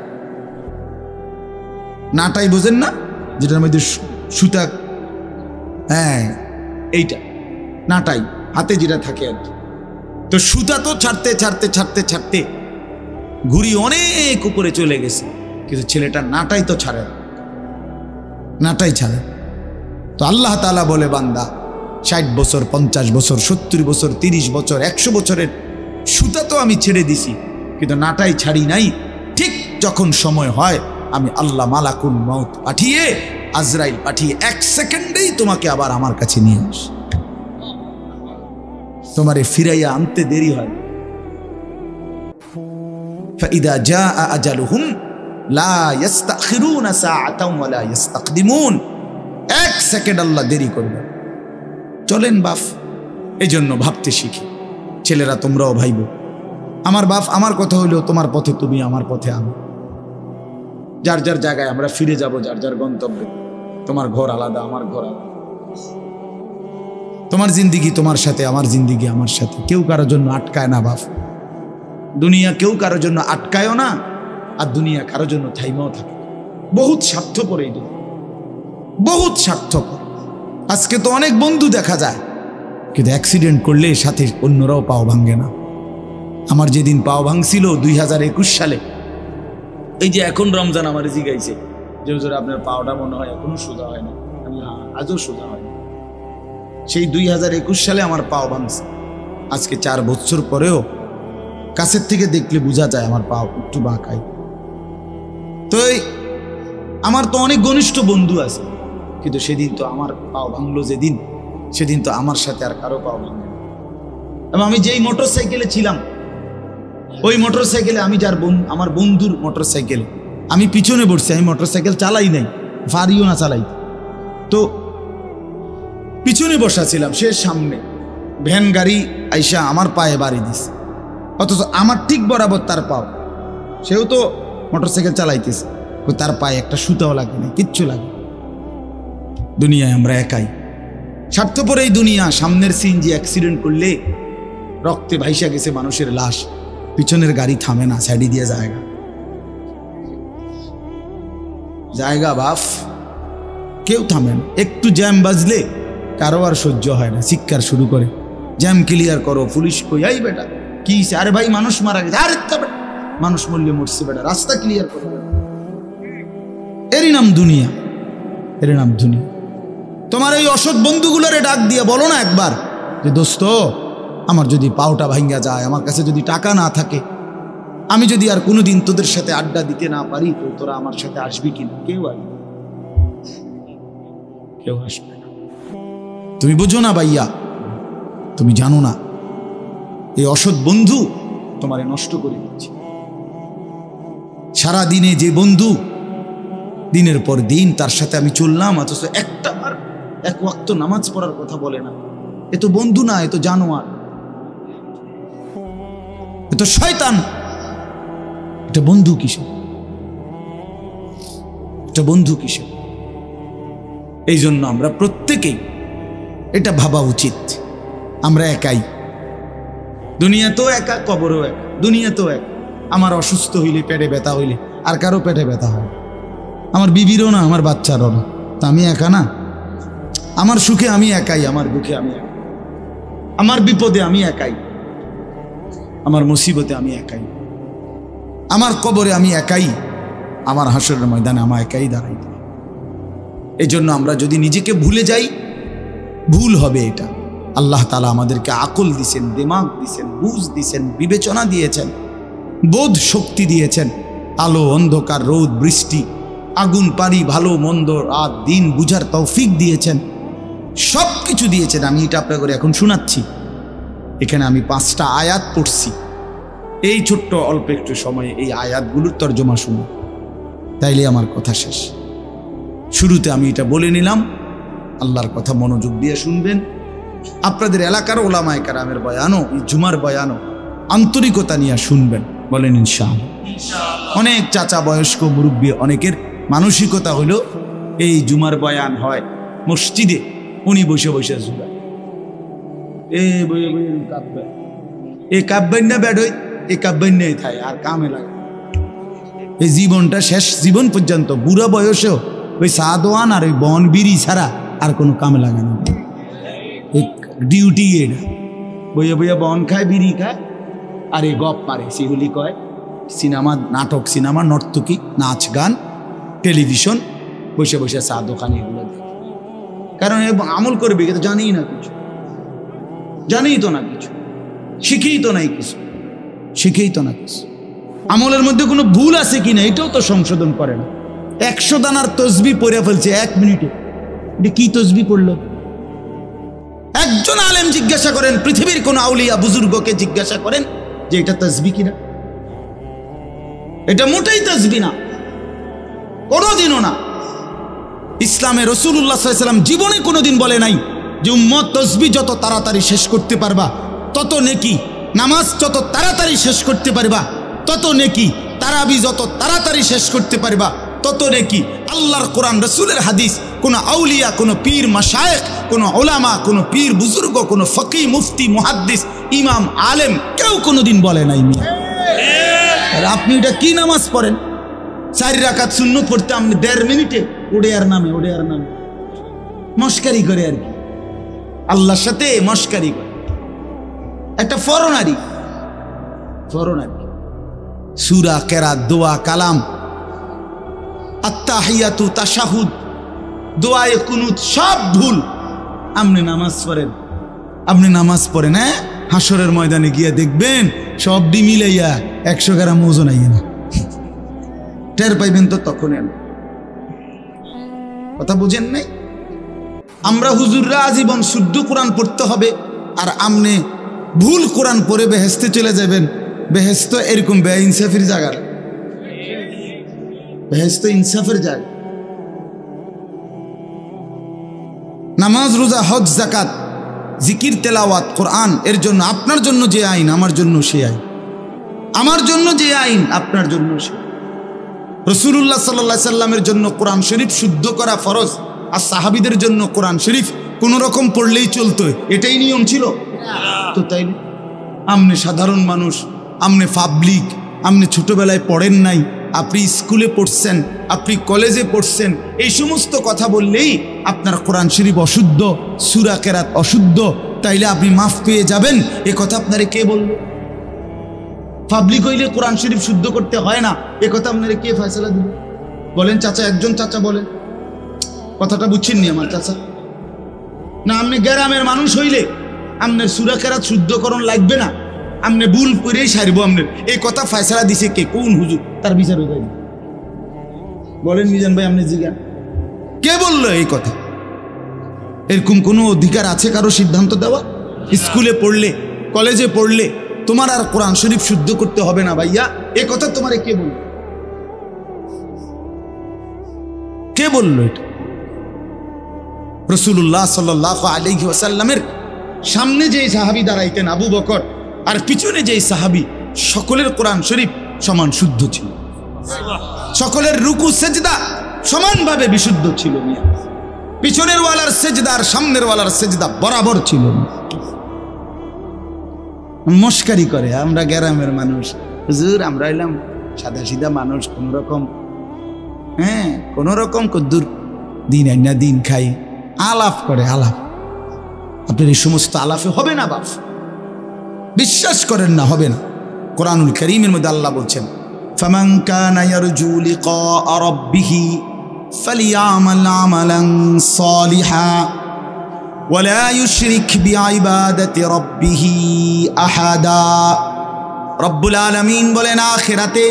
নাটাই বোঝেন না, যেটার মধ্যে সুতা, হ্যাঁ এইটা নাটাই, হাতে যেটা থাকে আর কি। তো সুতা তো ছাড়তে ঘুড়ি অনেক উপরে চলে গেছে, কিন্তু ছেলেটা নাটাই তো ছাড়ে না, নাটাই ছাড়ে। তো আল্লাহ তাআলা বলে বান্দা 60 বছর, 50 বছর, 70 বছর, 30 বছর, 100 বছরের সুতা তো আমি ছেড়ে দিছি, কিন্তু নাটাই ছাড়ি নাই। ঠিক যখন সময় হয় আমি আল্লাহ মালাকুল মউত পাঠিয়ে, আজরাইল পাঠিয়ে 1 সেকেন্ডেই তোমাকে আবার আমার কাছে নিয়ে আসি। তোমারে ফিরাইয়া আনতে দেরি হয়। ফাইদা জাআ আজালুহুম লা ইস্তাখিরুনা সাআতাও ওয়া লা ইস্তাকদিমুন। 1 সেকেন্ড আল্লাহ দেরি করবে। চলেন বাপ, এজন্য ভাবতে শিখি। ছেলেরা তোমরাও ভাইবো, আমার বাপ আমার কথা হইলো তোমার পথে তুমি, আমার পথে আমি। যার যার জায়গায় আমরা ফিরে যাব, যার যার গন্তব্যে। তোমার ঘর আলাদা, আমার ঘর আলাদা। তোমার জিন্দিগি তোমার সাথে, আমার জিন্দিগি আমার সাথে। কেউ কারোর জন্য আটকায় না বাপ। দুনিয়া কেউ কারোর জন্য আটকায়ও না, আর দুনিয়া কারোর জন্য থাইমাও থাকে। বহুত স্বার্থপর এই দুনিয়া, বহুত স্বার্থপর। আজকে তো অনেক বন্ধু দেখা যায়, কিন্তু অ্যাক্সিডেন্ট করলে সাথে অন্যরাও পাও ভাঙ্গে না। আমার যেদিন পাও ভাঙছিল 2021 সালে, এই যে এখন রমজান আমার জিগাইছে যে হুজুর আপনার পাওটা মনে হয় এখনো সোজা হয় না। আমি আজও সোজা হয় না। সেই 2021 সালে আমার পাও ভাঙছে। আজকে 4 বছর পরেও কাছের থেকে দেখলে বোঝা যায় আমার পাও একটু বাঁকাই। তো আমার তো অনেক ঘনিষ্ঠ বন্ধু আছে, কিন্তু সেদিন তো আমার পাও ভাঙলো যেদিন, সেদিন তো আমার সাথে আর কারো পাও ভাঙবে না। এবং আমি যেই মোটর সাইকেলে ছিলাম, ওই মোটর সাইকেলে আমি আমার বন্ধুর মোটর সাইকেলে আমি পিছনে বসছি। আমি মোটর সাইকেল চালাই নাই, পারিও না চালাই। তো পিছনে বসা ছিলাম, সে সামনে। ভ্যান গাড়ি আইসা আমার পায়ে বাড়ি দিছে, অথচ আমার ঠিক বরাবর তার পাও। সেও তো মোটর সাইকেল চালাইতেছে, তার পায়ে একটা সুতাও লাগে না, কিচ্ছু লাগে। দুনিয়ায় আমরা একাই, স্বার্থপর এই দুনিয়া। সামনের সিএনজি অ্যাক্সিডেন্ট করলে রক্তে ভাইসা গেছে মানুষের লাশ, পিছনের গাড়ি থামে না, সাইডে দিয়ে জায়গা বাফ, কেউ থামে না। একটু জ্যাম বাজলে কারো আর সহ্য হয় না, চিৎকার শুরু করে, জ্যাম ক্লিয়ার করো। পুলিশ কই, এই বেটা কি? আরে ভাই মানুষ মারা গেছে। আরে মানুষ মরলে মরছে বেটা, রাস্তা ক্লিয়ার করো। এরই নাম দুনিয়া, এর নাম দুনিয়া। তোমার এই অসৎ বন্ধুগুলোরে ডাক দিয়ে বলো না একবার যে দোস্ত, আমার যদি পাওটা ভাঙ্গা যায়, আমার কাছে যদি টাকা না থাকে, আমি যদি আর কোনোদিন তোদের সাথে আড্ডা দিতে না পারি, তো তোরা আমার সাথে আসবি কিনা? কেউ আসবে, কেউ আসবে না। তুমি বুঝো না ভাইয়া, তুমি জানো না এই অসৎ বন্ধু তোমারে নষ্ট করে দিচ্ছে। সারা দিনে যে বন্ধু, দিনের পর দিন তার সাথে আমি চললাম, অথচ একটা আর 1 ওয়াক্ত নামাজ পড়ার কথা বলে না। এ তো বন্ধু না, এ তো জানোয়ার, এ তো শয়তান। এটা বন্ধু কিসের? এটা বন্ধু কিসের? এই জন্য আমরা প্রত্যেকেই এটা ভাবা উচিত, আমরা একাই। দুনিয়া তো একা, কবরও এক। দুনিয়া তো এক। আমার অসুস্থ হইলে, পেটে ব্যথা হইলে আর কারো পেটে ব্যথা হয়, আমার বিবিরও না, আমার বাচ্চারও না। তা আমি একা না? আমার সুখে আমি একাই, আমার দুঃখে আমি একাই, আমার বিপদে আমি একাই, আমার মুসিবতে আমি একাই, আমার কবরে আমি একাই, আমার হাসরের ময়দানে আমার একাই দাঁড়াইতে। এই জন্য আমরা যদি নিজেকে ভুলে যাই, ভুল হবে এটা। আল্লাহ তাআলা আমাদেরকে আকল দিয়েছেন, দিমাগ দিয়েছেন, বুঝ দিয়েছেন, বিবেচনা দিয়েছেন, বোধ শক্তি দিয়েছেন, আলো অন্ধকার, রোদ বৃষ্টি, আগুন পানি, ভালো মন্দ, রাত দিন বুঝার তৌফিক দিয়েছেন, সব কিছু দিয়েছেন। আমি এটা আপনাকে এখন শোনাচ্ছি। এখানে আমি 5টা আয়াত পড়ছি, এই ছোট্ট অল্প একটু সময়ে এই আয়াতগুলোর তর্জমা শুনুন, তাইলে আমার কথা শেষ। শুরুতে আমি এটা বলে নিলাম, আল্লাহর কথা মনোযোগ দিয়ে শুনবেন। আপনাদের এলাকার ওলামায়ে কেরামের বয়ানও, জুমার বয়ানও আন্তরিকতা নিয়ে শুনবেন, বলেন ইনশাআল্লাহ। অনেক চাচা, বয়স্ক, মুরব্বী, অনেকের মানসিকতা হলো এই জুমার বয়ান হয় মসজিদে, উনি বসে বসে জুড়া এই কাব্যান না বেড়ই, এই কাব্যান নেই থাই আর কামে লাগে। এই জীবনটা শেষ জীবন পর্যন্ত বুড়া বয়সেও ওই সাদওয়ান আর ওই বন বিড়ি ছাড়া আর কোনো কামে লাগে না। ডিউটি এটা বইয়া বইয়া বন খায়, বিড়ি খায়, আর এই গপ পারে, সেগুলি কয় সিনেমা, নাটক, সিনেমা, নর্তকী, নাচ গান, টেলিভিশন, বসে বসে চা দোকানে এগুলো দেখে। কারণ আমল করবে কিন্তু জানেই না কিছু, জানেই তো না কিছু, শিখেই তো নাই কিছু, শিখেই তো না কিছু। আমলের মধ্যে কোনো ভুল আছে কিনা এটাও তো সংশোধন করে না। 100 দানার তসবি পড়ে ফেলছে 1 মিনিটে। এটা কি তসবি পড়লো? একজন আলেম জিজ্ঞাসা করেন, পৃথিবীর কোন আউলিয়া বুজুর্গকে জিজ্ঞাসা করেন যে এটা তসবি কিনা। এটা মোটেই তসবি না, কোনোদিনও না। ইসলামে রাসূলুল্লাহ সাল্লাল্লাহু আলাইহি ওয়াসাল্লাম জীবনে কোনোদিন বলে নাই যে উম্মত তসবি যত তাড়াতাড়ি শেষ করতে পারবা তত নেকি, নামাজ যত তাড়াতাড়ি শেষ করতে পারবা তত নেকি, তারাবি যত তাড়াতাড়ি শেষ করতে পারবা তত নেকি। আল্লাহর কোরআন, রাসূলের হাদিস, কোন আউলিয়া, কোন পীর মাশায়েখ, কোন উলামা, কোন পীর বুজুর্গ, কোন ফকিহ, মুফতি, মুহাদ্দিস, ইমাম, আলেম কেউ কোনোদিন বলে নাই। আর আপনি এটা কি নামাজ পড়েন? 4 রাকাত সুন্নত পড়তে আপনি 1.5 মিনিটে ওড়ে আর নামে মস্কারি করে, আর কি আল্লাহর সাথে মস্কারি করে। একটা ফরনারি সূরা, কেরাত, দোয়া, কালাম, আত্তাহিয়াতু, তাশাহুদ, দোয়ায়ে কুনুত সব ভুল। আপনি নামাজ পড়েন, হ্যাঁ, হাসরের ময়দানে গিয়ে দেখবেন সব ডি মিলাইয়া 100 গ্রাম ওজন আইয়ে না, টের পাইবেন তো তখন। কথা বুঝেন নাই? আমরা হুজুররা আজীবন শুদ্ধ কোরআন পড়তে হবে, আর আমনে ভুল কোরআন পড়ে বেহেশতে চলে যাবেন। বেহেশত এরকম বেইনসাফির জায়গা, বেহেশত ইনসাফের জায়গা। নামাজ, রোজা, হজ, যাকাত, জিকির, তেলাওয়াত, কোরআন, এর জন্য আপনার জন্য যে আইন আমার জন্য সে আইন, আমার জন্য যে আইন আপনার জন্য সে। রাসূলুল্লাহ সাল্লাল্লাহু আলাইহি সাল্লামের জন্য কোরআন শরীফ শুদ্ধ করা ফরজ, আর সাহাবীদের জন্য কোরআন শরীফ কোনো রকম পড়লেই চলতো, এটাই নিয়ম ছিল তো। তাই আমনে সাধারণ মানুষ, আমনে পাবলিক, আমনে ছোটবেলায় পড়েন নাই, আপনি স্কুলে পড়ছেন, আপনি কলেজে পড়ছেন, এই সমস্ত কথা বললেই আপনার কোরআন শরীফ অশুদ্ধ, সূরা কেরাত অশুদ্ধ, তাইলে আপনি মাফ পেয়ে যাবেন, এ কথা আপনারে কে বলল? পাবলিক হইলে কোরআন শরীফ শুদ্ধ করতে হয় না, এ কথা আপনারে কে ফয়সালা দিল? বলেন চাচা, একজন চাচা বলেন। কথাটা বুঝছেননি আমার চাচা? না আপনি গ্রামের মানুষ হইলে আপনার সূরা কেরাত শুদ্ধকরণ লাগবে না, আপনি ভুল করেই সারবো আপনার, এই কথা ফয়সালা দিছে কে? কোন হুজুর? তার বিচার হয়ে যায়। বলেন মিজান ভাই, আপনি জিজ্ঞান কে বললো এই কথা? এরকম কোনো অধিকার আছে কারো সিদ্ধান্ত দেওয়া? স্কুলে পড়লে, কলেজে পড়লে তোমার আর কোরআন শরীফ শুদ্ধ করতে হবে না ভাইয়া, এ কথা তোমারে কে বলল? কে বলল এটা? রাসূলুল্লাহ সাল্লাল্লাহু আলাইহি ওয়াসাল্লামের সামনে যে সাহাবী দাঁড়াইতেন আবু বকর, আর পিছনে যে সাহাবী, সকলের কোরআন শরীফ সমান শুদ্ধ ছিল, সকলের রুকু সেজদা সমানভাবে বিশুদ্ধ ছিল। পিছনের ওয়ালার সেজদা আর সামনের ওয়ালার সেজদা বরাবর ছিল। মস্কারি করে আমরা গ্রামের মানুষ, হুজুর আমরা এলাম সাদা সিধা মানুষ, কোন রকম, হ্যাঁ কোন রকম কদ্দুর দিন আইনা দিন খাই, আলাপ করে আলাপ। আপনার এই সমস্ত আলাপে হবে না বাপ, বিশ্বাস করেন না, হবে না। কোরআনুল কারীমের মধ্যে আল্লাহ বলছেন, ফামান কানা ইয়ারজু লিকা রাব্বিহি ফালিয়ামাল আমালান সালিহা ওয়ালা ইউশরিক বিইবাদাতি রাব্বিহি আহাদা। রব্বুল আলামিন বলেন আখিরাতে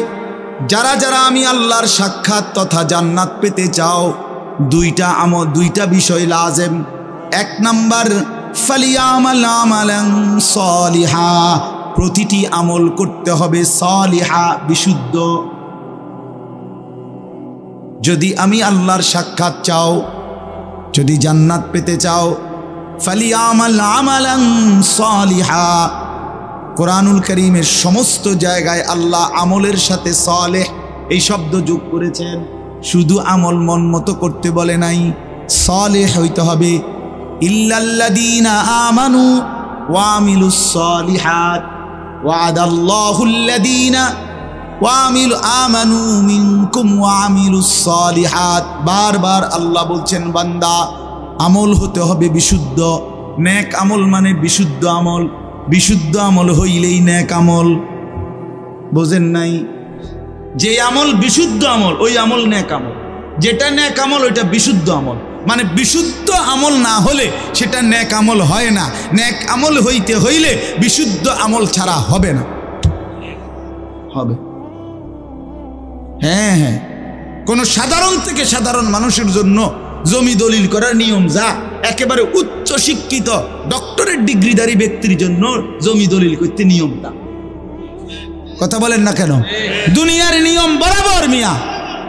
যারা যারা আমি আল্লাহর সাক্ষাৎ তথা জান্নাত পেতে চাও, দুইটা বিষয় লাজেম। এক নাম্বার, ফালিয়ামাল আমালান সালিহা, প্রতিটি আমল করতে হবে সালিহা, বিশুদ্ধ। যদি আমি আল্লাহর সাক্ষাৎ চাও, যদি জান্নাত পেতে চাও, ফালিয়ামাল আমালান সালিহা। কোরআনুল কারীমের সমস্ত জায়গায় আল্লাহ আমলের সাথে সালেহ এই শব্দ যোগ করেছেন। শুধু আমল মন মতো করতে বলে নাই, সালেহ হইতে হবে। ইল্লাল্লাযীনা আমানু ওয়া আমিলুস সালিহাত ওয়া'দাল্লাহুল্লাযীনা আমানু মিনকুম ওয়া আমিলুস সালিহাত। বারবার আল্লাহ বলছেন বান্দা আমল হতে হবে বিশুদ্ধ। নেক আমল মানে বিশুদ্ধ আমল, বিশুদ্ধ আমল হইলেই নেক আমল। বোঝেন নাই? যে আমল বিশুদ্ধ আমল ওই আমল নেক আমল, যেটা নেক আমল ওইটা বিশুদ্ধ আমল। মানে বিশুদ্ধ আমল না হলে সেটা নেক আমল হয় না। নেক আমল হইতে হইলে বিশুদ্ধ আমল ছাড়া হবে না। হবে? হ্যাঁ হ্যাঁ, কোন সাধারণ থেকে সাধারণ মানুষের জন্য জমি দলিল করার নিয়ম যা, একেবারে উচ্চ শিক্ষিত ডক্টরেট ডিগ্রিধারী ব্যক্তির জন্য জমি দলিল করতে নিয়মটা। কথা বলেন না কেন? দুনিয়ার নিয়ম বরাবর মিয়া,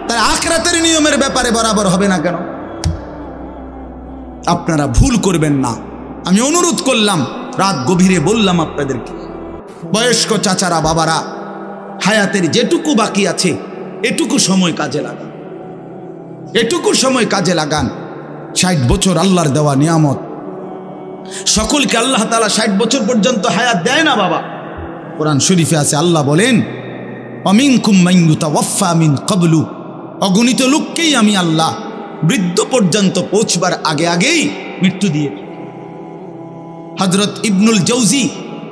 তার আখিরাতের নিয়মের ব্যাপারে বরাবর হবে না কেন? আপনারা ভুল করবেন না, আমি অনুরোধ করলাম, রাত গভীরে বললাম আপনাদেরকে। বয়স্ক চাচারা বাবারা, হায়াতের যেটুকু বাকি আছে এটুকু সময় কাজে লাগান, এটুকু সময় কাজে লাগান। 60 বছর আল্লাহর দেওয়া নিয়ামত। সকলকে আল্লাহ তাআলা 60 বছর পর্যন্ত হায়াত দেয় না বাবা। কোরআন শরীফে আছে, আল্লাহ বলেন অমিনকুম মান ইউতাওয়াফা মিন ক্বাবলু, অগণিত লোককেই আমি আল্লাহ বৃদ্ধ পর্যন্ত পৌঁছবার আগে আগেই মৃত্যু দিয়ে। হযরত ইবনুল জাওজি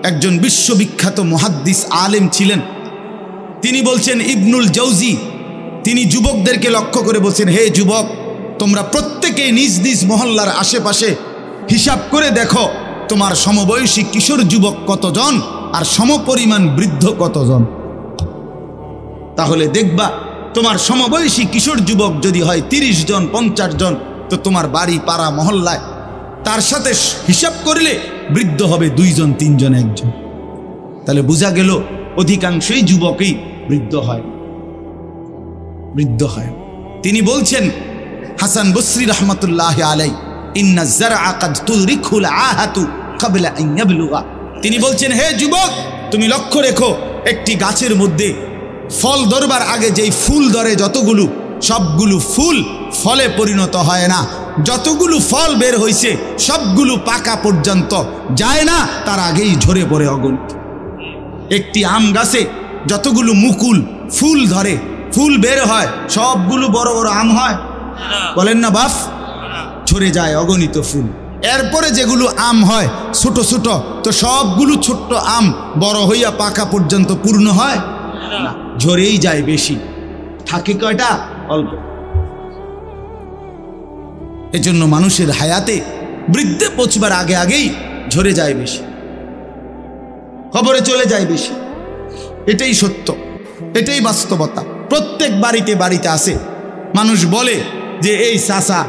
একজন বিশ্ববিখ্যাত মুহাদ্দিস আলেম ছিলেন। তিনি বলছেন, ইবনুল জাওজি তিনি যুবকদেরকে লক্ষ্য করে বলছেন, হে যুবক, তোমরা প্রত্যেকেই নিজ নিজ মহল্লার আশেপাশে হিসাব করে দেখো তোমার সমবয়সী কিশোর যুবক কতজন আর সমপরিমাণ বৃদ্ধ কতজন। তাহলে দেখবা তোমার সমবয়সী কিশোর যুবক যদি হয় 30 জন 50 জন, তো তোমার বাড়ি পাড়া মহল্লায় তার সাথে হিসাব করলে বৃদ্ধ হবে 2 জন 3 জন 1 জন। তাহলে বোঝা গেল অধিকাংশই যুবকই বৃদ্ধ হয়, বৃদ্ধ হয়। তিনি বলছেন, হাসান বসরি রহমতুল্লাহ আলাই, ইন্না যারআ কাদ তুদরিকুল আহাতু ক্বাবলা আন ইয়াবলুগা। তিনি বলছেন, হে যুবক, তুমি লক্ষ্য রেখো, একটি গাছের মধ্যে ফল ধরবার আগে যেই ফুল ধরে যতগুলো, সবগুলো ফুল ফলে পরিণত হয় না। যতগুলো ফল বের হয়েছে সবগুলো পাকা পর্যন্ত যায় না, তার আগেই ঝরে পড়ে অগণিত। একটি আম গাছে যতগুলো মুকুল ফুল ধরে, ফুল বের হয়, সবগুলো বড় বড় আম হয়? বলেন না বাপ? ঝরে যায় অগণিত ফুল। এরপরে যেগুলো আম হয় ছোট ছোট, তো সবগুলো ছোট্ট আম বড় হইয়া পাকা পর্যন্ত পূর্ণ হয় না, ঝরেই যায় বেশি। থাকে কয়টা? অল্প। এজন্য মানুষের হায়াতে বৃদ্ধে পৌঁছবার আগে আগেই ঝরে যায় বেশি, খবরে চলে যায় বেশি। এটাই সত্য, এটাই বাস্তবতা। প্রত্যেক বাড়িতে বাড়িতে আছে। মানুষ বলে যে এই চাচা,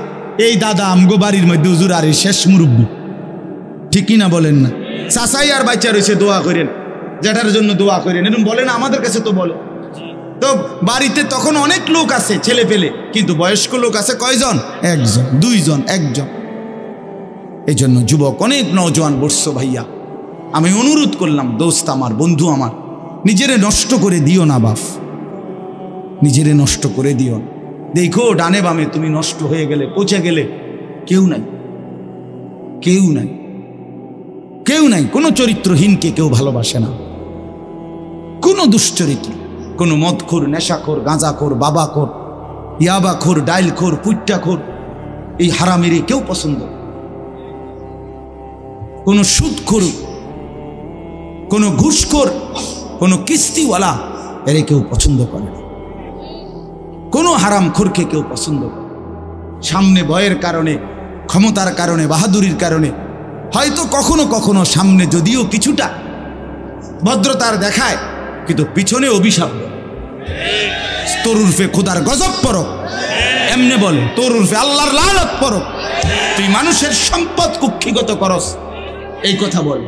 এই দাদা আমগো বাড়ির মধ্যে হুজুর আর শেষ মুরব্বী। ঠিকই না বলেন না? চাচাই আর বাচ্চা রয়েছে, দোয়া করেন, জ্যাঠার জন্য দোয়া করেন, এরকম বলে না? আমাদের কাছে তো বলে। তো বাড়িতে তখন অনেক লোক আছে, ছেলে পেলে, কিন্তু বয়স্ক লোক আছে কয়জন? 1 জন 2 জন 1 জন। এই জন্য যুবক অনেক নওজোয়ান বর্ষ ভাইয়া, আমি অনুরোধ করলাম, দোস্ত আমার, বন্ধু আমার, নিজেরে নষ্ট করে দিও না বাপ, নিজেরে নষ্ট করে দিও না। দেখো ডানে বামে তুমি নষ্ট হয়ে গেলে, পচে গেলে, কেউ নাই, কেউ নাই, কেউ নাই। কোনো চরিত্রহীনকে কেউ ভালোবাসে না, কোনো দুশ্চরিত্র, কোনো মদখোর, নেশাখোর, গাঁজাখোর, বাবাখোর, ইয়াবাখোর, ডাইলখোর, পুট্টাখোর, এই হারামেরই কেউ পছন্দ। কোনো সুদখোর, কোনো ঘুষখোর, কোনো কিস্তিওয়ালা, এরে কেউ পছন্দ করে না। কোনো হারামখোরকে কেউ পছন্দ করে। সামনে ভয়ের কারণে ক্ষমতার কারণে, বাহাদুরির কারণে হয়তো কখনো কখনো সামনে যদিও কিছুটা ভদ্রতার দেখায়, কিন্তু পিছনে অভিশাপ দেয়। তোর উর্ফে খোদার গজব পড়ক, এমনে বলে তোর উর্ফে আল্লাহর লানত পড়ক, তুই মানুষের সম্পদ কুক্ষিগত করস, এই কথা বল।